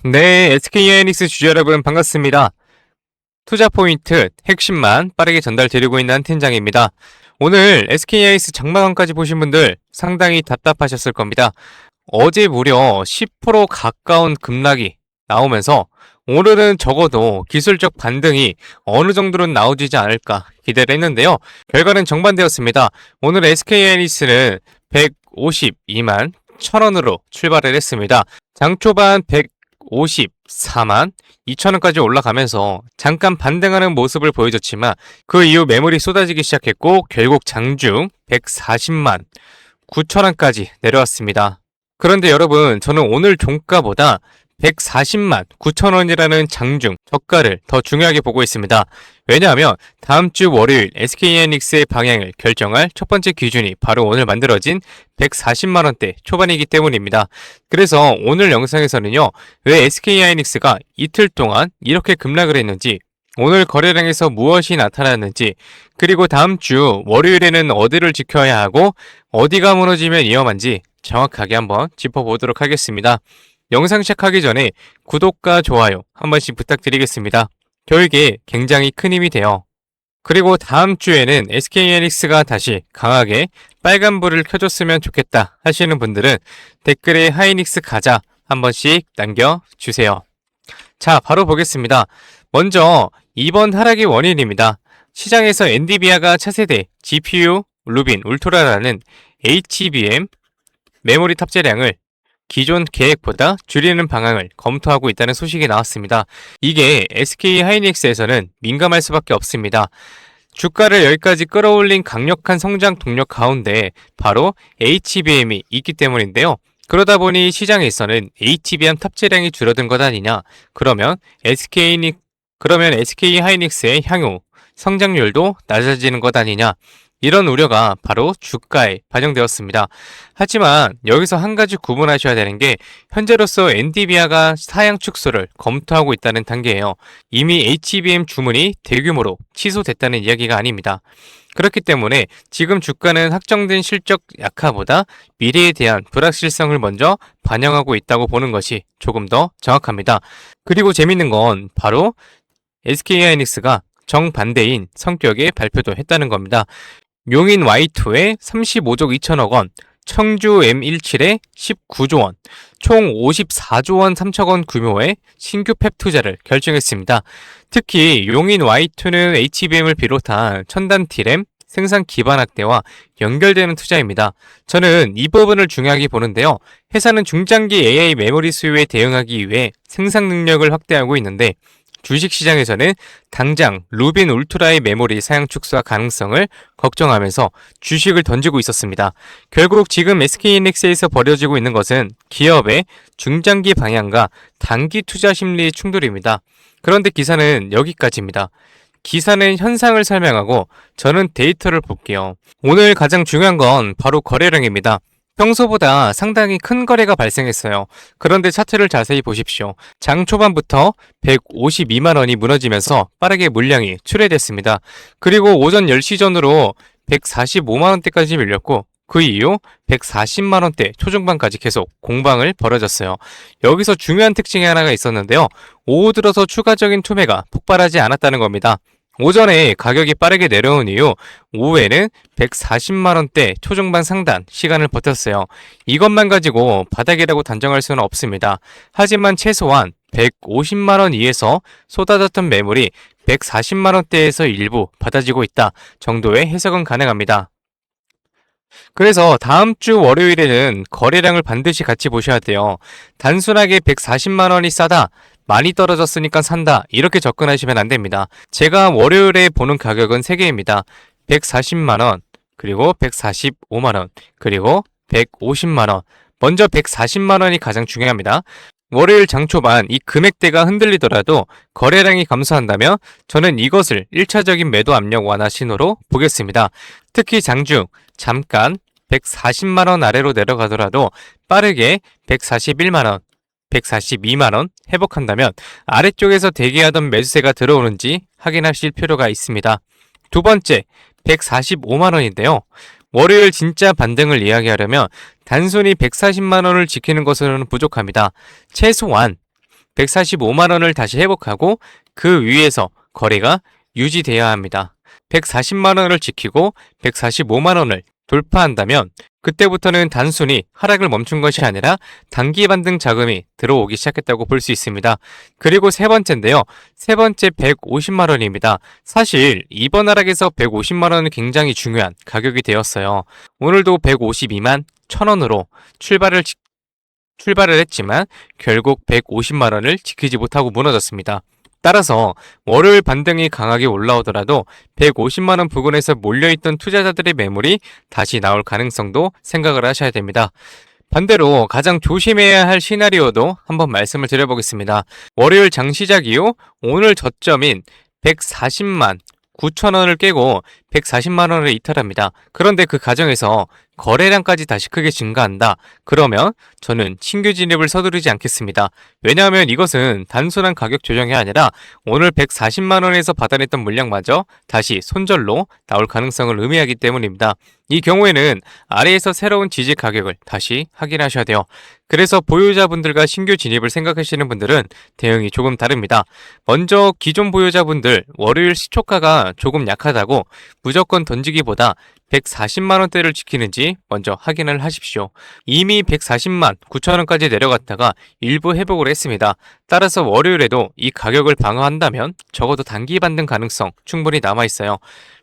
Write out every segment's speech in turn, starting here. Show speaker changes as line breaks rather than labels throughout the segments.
네, SK하이닉스 주주 여러분 반갑습니다. 투자 포인트 핵심만 빠르게 전달드리고 있는 한 팀장입니다. 오늘 SK하이닉스 장마감까지 보신 분들 상당히 답답하셨을 겁니다. 어제 무려 10% 가까운 급락이 나오면서 오늘은 적어도 기술적 반등이 어느 정도는 나오지 않을까 기대를 했는데요. 결과는 정반대였습니다. 오늘 SK하이닉스는 152만 1,000원으로 출발을 했습니다. 장 초반 154만 2천원까지 올라가면서 잠깐 반등하는 모습을 보여줬지만 그 이후 매물이 쏟아지기 시작했고 결국 장중 140만 9천원까지 내려왔습니다. 그런데 여러분, 저는 오늘 종가보다 140만 9천원이라는 장중 저가를 더 중요하게 보고 있습니다. 왜냐하면 다음 주 월요일 SK하이닉스의 방향을 결정할 첫 번째 기준이 바로 오늘 만들어진 140만원대 초반이기 때문입니다. 그래서 오늘 영상에서는요, 왜 SK하이닉스가 이틀 동안 이렇게 급락을 했는지, 오늘 거래량에서 무엇이 나타났는지, 그리고 다음 주 월요일에는 어디를 지켜야 하고 어디가 무너지면 위험한지 정확하게 한번 짚어보도록 하겠습니다. 영상 시작하기 전에 구독과 좋아요 한 번씩 부탁드리겠습니다. 교육에 굉장히 큰 힘이 돼요. 그리고 다음 주에는 SK하이닉스가 다시 강하게 빨간불을 켜줬으면 좋겠다 하시는 분들은 댓글에 하이닉스 가자 한 번씩 남겨주세요. 자, 바로 보겠습니다. 먼저 이번 하락의 원인입니다. 시장에서 엔비디아가 차세대 GPU 루빈 울트라라는 HBM 메모리 탑재량을 기존 계획보다 줄이는 방향을 검토하고 있다는 소식이 나왔습니다. 이게 SK하이닉스에서는 민감할 수밖에 없습니다. 주가를 여기까지 끌어올린 강력한 성장 동력 가운데 바로 HBM이 있기 때문인데요. 그러다 보니 시장에서는 HBM 탑재량이 줄어든 것 아니냐? 그러면 SK하이닉스의 향후 성장률도 낮아지는 것 아니냐? 이런 우려가 바로 주가에 반영되었습니다. 하지만 여기서 한 가지 구분하셔야 되는 게 현재로서 엔비디아가 사양 축소를 검토하고 있다는 단계예요. 이미 HBM 주문이 대규모로 취소됐다는 이야기가 아닙니다. 그렇기 때문에 지금 주가는 확정된 실적 약화보다 미래에 대한 불확실성을 먼저 반영하고 있다고 보는 것이 조금 더 정확합니다. 그리고 재밌는 건 바로 SK하이닉스가 정반대인 성격의 발표도 했다는 겁니다. 용인 Y2에 35조 2천억 원, 청주 M17에 19조 원, 총 54조 원 3천 원 규모의 신규 팹 투자를 결정했습니다. 특히 용인 Y2는 HBM을 비롯한 첨단 D램 생산 기반 확대와 연결되는 투자입니다. 저는 이 부분을 중요하게 보는데요. 회사는 중장기 AI 메모리 수요에 대응하기 위해 생산 능력을 확대하고 있는데 주식시장에서는 당장 루빈 울트라의 메모리 사양 축소 가능성을 걱정하면서 주식을 던지고 있었습니다. 결국 지금 SK하이닉스에서 벌어지고 있는 것은 기업의 중장기 방향과 단기 투자 심리의 충돌입니다. 그런데 기사는 여기까지입니다. 기사는 현상을 설명하고 저는 데이터를 볼게요. 오늘 가장 중요한 건 바로 거래량입니다. 평소보다 상당히 큰 거래가 발생했어요. 그런데 차트를 자세히 보십시오. 장 초반부터 152만 원이 무너지면서 빠르게 물량이 출회됐습니다. 그리고 오전 10시 전으로 145만 원대까지 밀렸고 그 이후 140만 원대 초중반까지 계속 공방을 벌어졌어요. 여기서 중요한 특징이 하나가 있었는데요. 오후 들어서 추가적인 투매가 폭발하지 않았다는 겁니다. 오전에 가격이 빠르게 내려온 이후 오후에는 140만원대 초중반 상단 시간을 버텼어요. 이것만 가지고 바닥이라고 단정할 수는 없습니다. 하지만 최소한 150만원 이에서 쏟아졌던 매물이 140만원대에서 일부 받아지고 있다 정도의 해석은 가능합니다. 그래서 다음 주 월요일에는 거래량을 반드시 같이 보셔야 돼요. 단순하게 140만원이 싸다, 많이 떨어졌으니까 산다, 이렇게 접근하시면 안 됩니다. 제가 월요일에 보는 가격은 3개입니다. 140만원, 그리고 145만원, 그리고 150만원. 먼저 140만원이 가장 중요합니다. 월요일 장 초반 이 금액대가 흔들리더라도 거래량이 감소한다면 저는 이것을 1차적인 매도 압력 완화 신호로 보겠습니다. 특히 장중 잠깐 140만원 아래로 내려가더라도 빠르게 141만원, 142만원 회복한다면 아래쪽에서 대기하던 매수세가 들어오는지 확인하실 필요가 있습니다. 두 번째, 145만원인데요. 월요일 진짜 반등을 이야기하려면 단순히 140만원을 지키는 것으로는 부족합니다. 최소한 145만 원을 다시 회복하고 그 위에서 거래가 유지되어야 합니다. 140만 원을 지키고 145만 원을 돌파한다면 그때부터는 단순히 하락을 멈춘 것이 아니라 단기 반등 자금이 들어오기 시작했다고 볼 수 있습니다. 그리고 세 번째인데요. 세 번째 150만 원입니다. 사실 이번 하락에서 150만 원은 굉장히 중요한 가격이 되었어요. 오늘도 152만 1,000원으로 출발을 했지만 결국 150만 원을 지키지 못하고 무너졌습니다. 따라서 월요일 반등이 강하게 올라오더라도 150만 원 부근에서 몰려있던 투자자들의 매물이 다시 나올 가능성도 생각을 하셔야 됩니다. 반대로 가장 조심해야 할 시나리오도 한번 말씀을 드려보겠습니다. 월요일 장 시작 이후 오늘 저점인 140만 9천 원을 깨고 140만 원을 이탈합니다. 그런데 그 과정에서 거래량까지 다시 크게 증가한다. 그러면 저는 신규 진입을 서두르지 않겠습니다. 왜냐하면 이것은 단순한 가격 조정이 아니라 오늘 140만 원에서 받아냈던 물량마저 다시 손절로 나올 가능성을 의미하기 때문입니다. 이 경우에는 아래에서 새로운 지지 가격을 다시 확인하셔야 돼요. 그래서 보유자분들과 신규 진입을 생각하시는 분들은 대응이 조금 다릅니다. 먼저 기존 보유자분들 월요일 시초가가 조금 약하다고 무조건 던지기보다 140만 원대를 지키는지 먼저 확인을 하십시오. 이미 140만 9천 원까지 내려갔다가 일부 회복을 했습니다. 따라서 월요일에도 이 가격을 방어한다면 적어도 단기 반등 가능성 충분히 남아있어요.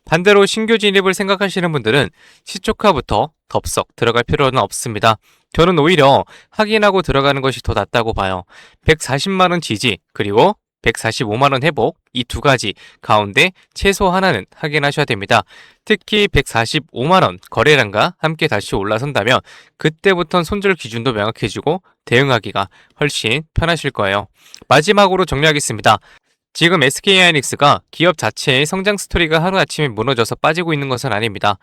반대로 신규 진입을 생각하시는 분들은 시초가부터 덥석 들어갈 필요는 없습니다. 저는 오히려 확인하고 들어가는 것이 더 낫다고 봐요. 140만 원 지지 그리고 145만 원 회복 이 두 가지 가운데 최소 하나는 확인하셔야 됩니다. 특히 145만 원 거래량과 함께 다시 올라선다면 그때부터는 손절 기준도 명확해지고 대응하기가 훨씬 편하실 거예요. 마지막으로 정리하겠습니다. 지금 SK하이닉스가 기업 자체의 성장 스토리가 하루아침에 무너져서 빠지고 있는 것은 아닙니다.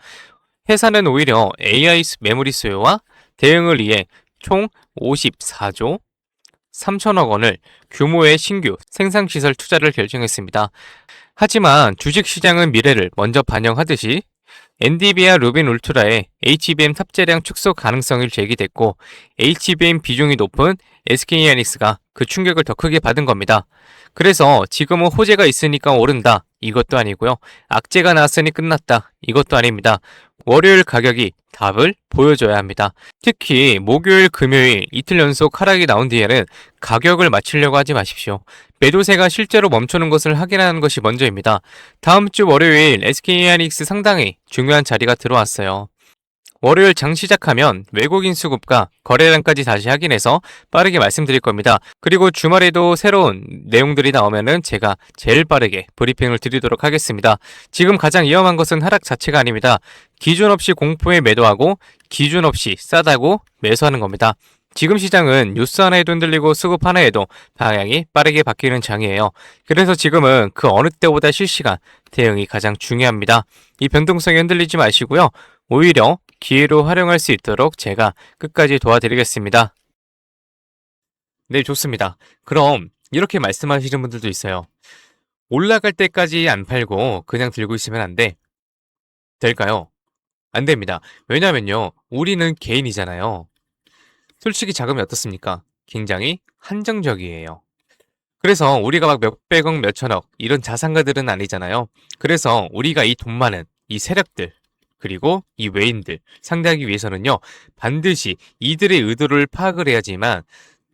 회사는 오히려 AI 메모리 수요와 대응을 위해 총 54조 3천억 원을 규모의 신규 생산시설 투자를 결정했습니다. 하지만 주식시장은 미래를 먼저 반영하듯이 엔비디아 루빈 울트라의 HBM 탑재량 축소 가능성이 제기됐고 HBM 비중이 높은 SK하이닉스가 그 충격을 더 크게 받은 겁니다. 그래서 지금은 호재가 있으니까 오른다 이것도 아니고요. 악재가 나왔으니 끝났다 이것도 아닙니다. 월요일 가격이 답을 보여줘야 합니다. 특히 목요일, 금요일 이틀 연속 하락이 나온 뒤에는 가격을 맞추려고 하지 마십시오. 매도세가 실제로 멈추는 것을 확인하는 것이 먼저입니다. 다음 주 월요일 SK하이닉스 상당히 중요한 자리가 들어왔어요. 월요일 장 시작하면 외국인 수급과 거래량까지 다시 확인해서 빠르게 말씀드릴 겁니다. 그리고 주말에도 새로운 내용들이 나오면은 제가 제일 빠르게 브리핑을 드리도록 하겠습니다. 지금 가장 위험한 것은 하락 자체가 아닙니다. 기준 없이 공포에 매도하고 기준 없이 싸다고 매수하는 겁니다. 지금 시장은 뉴스 하나에도 흔들리고 수급 하나에도 방향이 빠르게 바뀌는 장이에요. 그래서 지금은 그 어느 때보다 실시간 대응이 가장 중요합니다. 이 변동성에 흔들리지 마시고요. 오히려 기회로 활용할 수 있도록 제가 끝까지 도와드리겠습니다. 네, 좋습니다. 그럼 이렇게 말씀하시는 분들도 있어요. 올라갈 때까지 안 팔고 그냥 들고 있으면 안 돼. 될까요? 안 됩니다. 왜냐면요. 우리는 개인이잖아요. 솔직히 자금이 어떻습니까? 굉장히 한정적이에요. 그래서 우리가 막 몇백억, 몇천억 이런 자산가들은 아니잖아요. 그래서 우리가 이 돈 많은 이 세력들 그리고 이 외인들 상대하기 위해서는요. 반드시 이들의 의도를 파악을 해야지만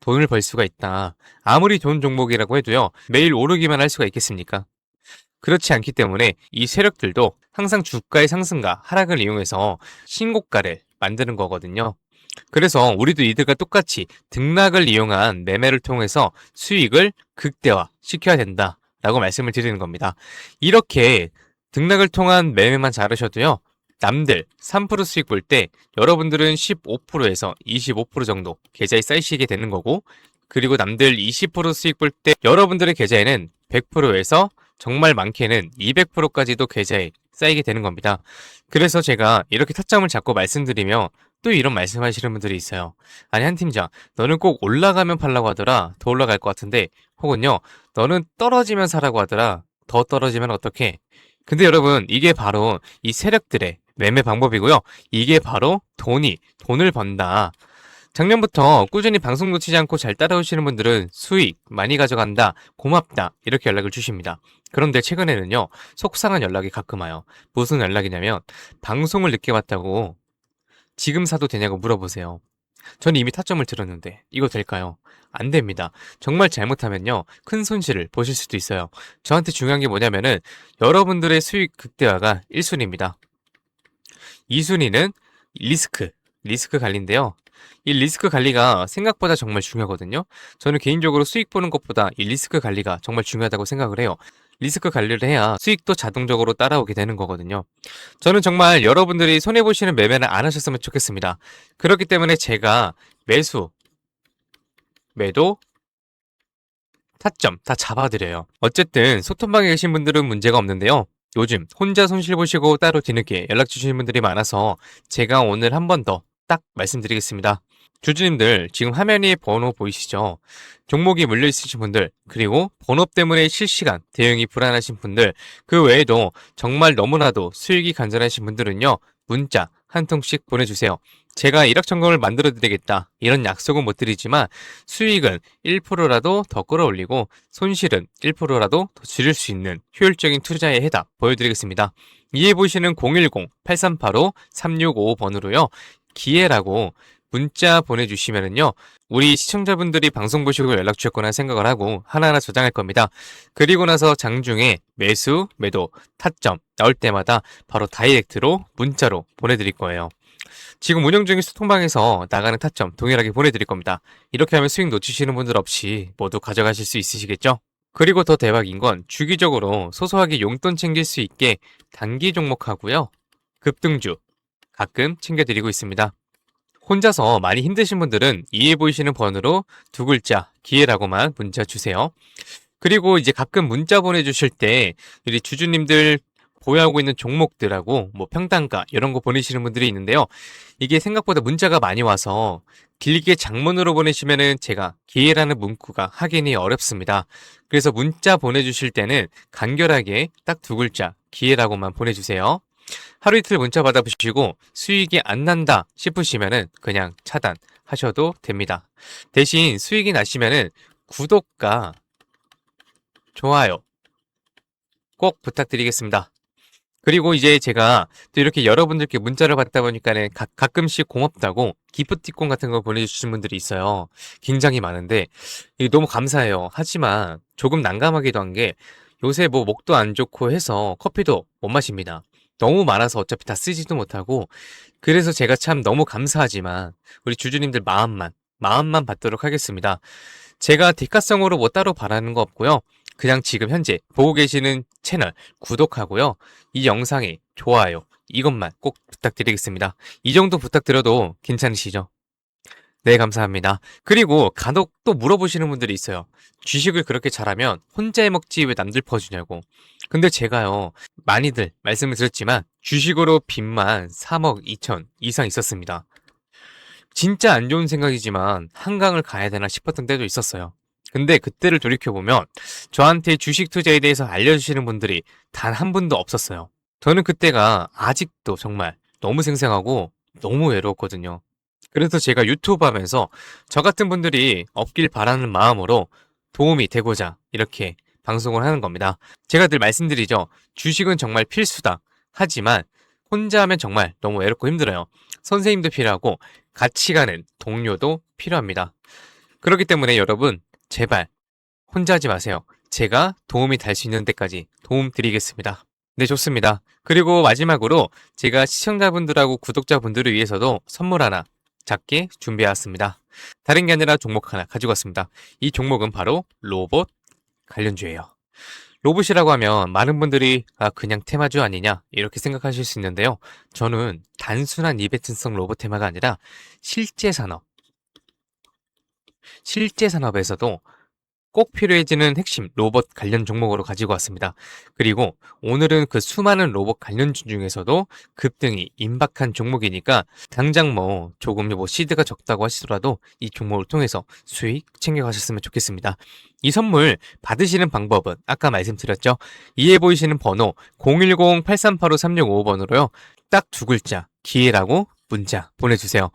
돈을 벌 수가 있다. 아무리 좋은 종목이라고 해도요. 매일 오르기만 할 수가 있겠습니까? 그렇지 않기 때문에 이 세력들도 항상 주가의 상승과 하락을 이용해서 신고가를 만드는 거거든요. 그래서 우리도 이들과 똑같이 등락을 이용한 매매를 통해서 수익을 극대화 시켜야 된다라고 말씀을 드리는 겁니다. 이렇게 등락을 통한 매매만 잘하셔도요. 남들 3% 수익 볼 때 여러분들은 15%에서 25% 정도 계좌에 쌓이시게 되는 거고 그리고 남들 20% 수익 볼 때 여러분들의 계좌에는 100%에서 정말 많게는 200%까지도 계좌에 쌓이게 되는 겁니다. 그래서 제가 이렇게 타점을 잡고 말씀드리며 또 이런 말씀하시는 분들이 있어요. 아니 한 팀장 너는 꼭 올라가면 팔라고 하더라. 더 올라갈 것 같은데 혹은요 너는 떨어지면 사라고 하더라. 더 떨어지면 어떡해? 근데 여러분 이게 바로 이 세력들의 매매 방법이고요. 이게 바로 돈을 번다. 작년부터 꾸준히 방송 놓치지 않고 잘 따라오시는 분들은 수익 많이 가져간다, 고맙다 이렇게 연락을 주십니다. 그런데 최근에는요, 속상한 연락이 가끔 와요. 무슨 연락이냐면 방송을 늦게 봤다고 지금 사도 되냐고 물어보세요. 저는 이미 타점을 들었는데 이거 될까요? 안 됩니다. 정말 잘못하면요, 큰 손실을 보실 수도 있어요. 저한테 중요한 게 뭐냐면은 여러분들의 수익 극대화가 1순위입니다. 2순위는 리스크 관리인데요. 이 리스크 관리가 생각보다 정말 중요하거든요. 저는 개인적으로 수익 보는 것보다 이 리스크 관리가 정말 중요하다고 생각을 해요. 리스크 관리를 해야 수익도 자동적으로 따라오게 되는 거거든요. 저는 정말 여러분들이 손해보시는 매매는 안 하셨으면 좋겠습니다. 그렇기 때문에 제가 매수, 매도, 타점 다 잡아드려요. 어쨌든 소통방에 계신 분들은 문제가 없는데요. 요즘 혼자 손실 보시고 따로 뒤늦게 연락 주시는 분들이 많아서 제가 오늘 한 번 더 딱 말씀드리겠습니다. 주주님들 지금 화면 위에 번호 보이시죠? 종목이 물려 있으신 분들, 그리고 번호 때문에 실시간 대응이 불안하신 분들, 그 외에도 정말 너무나도 수익이 간절하신 분들은요, 문자 한 통씩 보내주세요. 제가 일확천금을 만들어 드리겠다 이런 약속은 못 드리지만 수익은 1%라도 더 끌어올리고 손실은 1%라도 더 줄일 수 있는 효율적인 투자의 해답 보여드리겠습니다. 이에 보시는 010-8385-3655번으로요. 기회라고 문자 보내주시면은요, 우리 시청자분들이 방송 보시고 연락 주셨거나 생각을 하고 하나하나 저장할 겁니다. 그리고 나서 장중에 매수, 매도, 타점 나올 때마다 바로 다이렉트로 문자로 보내드릴 거예요. 지금 운영 중인 소통방에서 나가는 타점 동일하게 보내드릴 겁니다. 이렇게 하면 수익 놓치시는 분들 없이 모두 가져가실 수 있으시겠죠? 그리고 더 대박인 건 주기적으로 소소하게 용돈 챙길 수 있게 단기 종목하고요, 급등주 가끔 챙겨드리고 있습니다. 혼자서 많이 힘드신 분들은 이해 보이시는 번호로 두 글자 기회라고만 문자 주세요. 그리고 이제 가끔 문자 보내주실 때 우리 주주님들 보유하고 있는 종목들하고 뭐 평단가 이런 거 보내시는 분들이 있는데요. 이게 생각보다 문자가 많이 와서 길게 장문으로 보내시면은 제가 기회라는 문구가 확인이 어렵습니다. 그래서 문자 보내주실 때는 간결하게 딱 두 글자 기회라고만 보내주세요. 하루 이틀 문자 받아보시고 수익이 안 난다 싶으시면은 그냥 차단하셔도 됩니다. 대신 수익이 나시면은 구독과 좋아요 꼭 부탁드리겠습니다. 그리고 이제 제가 또 이렇게 여러분들께 문자를 받다 보니까는 가끔씩 고맙다고 기프티콘 같은 걸 보내주신 분들이 있어요. 굉장히 많은데 이게 너무 감사해요. 하지만 조금 난감하기도 한 게 요새 뭐 목도 안 좋고 해서 커피도 못 마십니다. 너무 많아서 어차피 다 쓰지도 못하고, 그래서 제가 참 너무 감사하지만 우리 주주님들 마음만 받도록 하겠습니다. 제가 대가성으로 뭐 따로 바라는 거 없고요. 그냥 지금 현재 보고 계시는 채널 구독하고요, 이 영상에 좋아요 이것만 꼭 부탁드리겠습니다. 이 정도 부탁드려도 괜찮으시죠? 네, 감사합니다. 그리고 간혹 또 물어보시는 분들이 있어요. 주식을 그렇게 잘하면 혼자 해먹지 왜 남들 퍼주냐고. 근데 제가요, 많이들 말씀을 드렸지만 주식으로 빚만 3억 2천 이상 있었습니다. 진짜 안 좋은 생각이지만 한강을 가야 되나 싶었던 때도 있었어요. 근데 그때를 돌이켜보면 저한테 주식 투자에 대해서 알려주시는 분들이 단 한 분도 없었어요. 저는 그때가 아직도 정말 너무 생생하고 너무 외로웠거든요. 그래서 제가 유튜브 하면서 저 같은 분들이 없길 바라는 마음으로 도움이 되고자 이렇게 방송을 하는 겁니다. 제가 늘 말씀드리죠. 주식은 정말 필수다. 하지만 혼자 하면 정말 너무 외롭고 힘들어요. 선생님도 필요하고 같이 가는 동료도 필요합니다. 그렇기 때문에 여러분, 제발 혼자 하지 마세요. 제가 도움이 될 수 있는 데까지 도움 드리겠습니다. 네, 좋습니다. 그리고 마지막으로 제가 시청자분들하고 구독자분들을 위해서도 선물 하나 작게 준비해왔습니다. 다른 게 아니라 종목 하나 가지고 왔습니다. 이 종목은 바로 로봇 관련주예요. 로봇이라고 하면 많은 분들이 그냥 테마주 아니냐 이렇게 생각하실 수 있는데요. 저는 단순한 이벤트성 로봇 테마가 아니라 실제 산업에서도 꼭 필요해지는 핵심 로봇 관련 종목으로 가지고 왔습니다. 그리고 오늘은 그 수많은 로봇 관련주 중에서도 급등이 임박한 종목이니까 당장 뭐 조금 뭐 시드가 적다고 하시더라도 이 종목을 통해서 수익 챙겨가셨으면 좋겠습니다. 이 선물 받으시는 방법은 아까 말씀드렸죠. 이에 보이시는 번호 010-8385-3655번으로요. 딱 두 글자 기회라고 문자 보내주세요.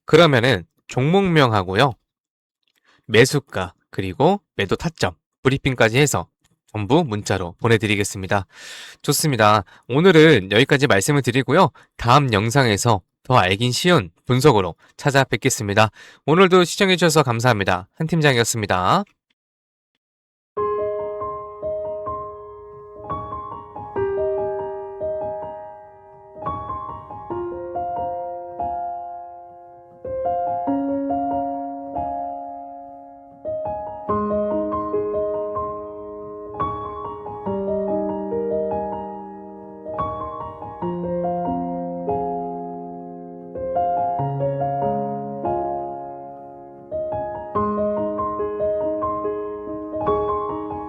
그러면은 종목명하고요. 매수가, 그리고 매도 타점, 브리핑까지 해서 전부 문자로 보내드리겠습니다. 좋습니다. 오늘은 여기까지 말씀을 드리고요. 다음 영상에서 더 알긴 쉬운 분석으로 찾아뵙겠습니다. 오늘도 시청해주셔서 감사합니다. 한 팀장이었습니다.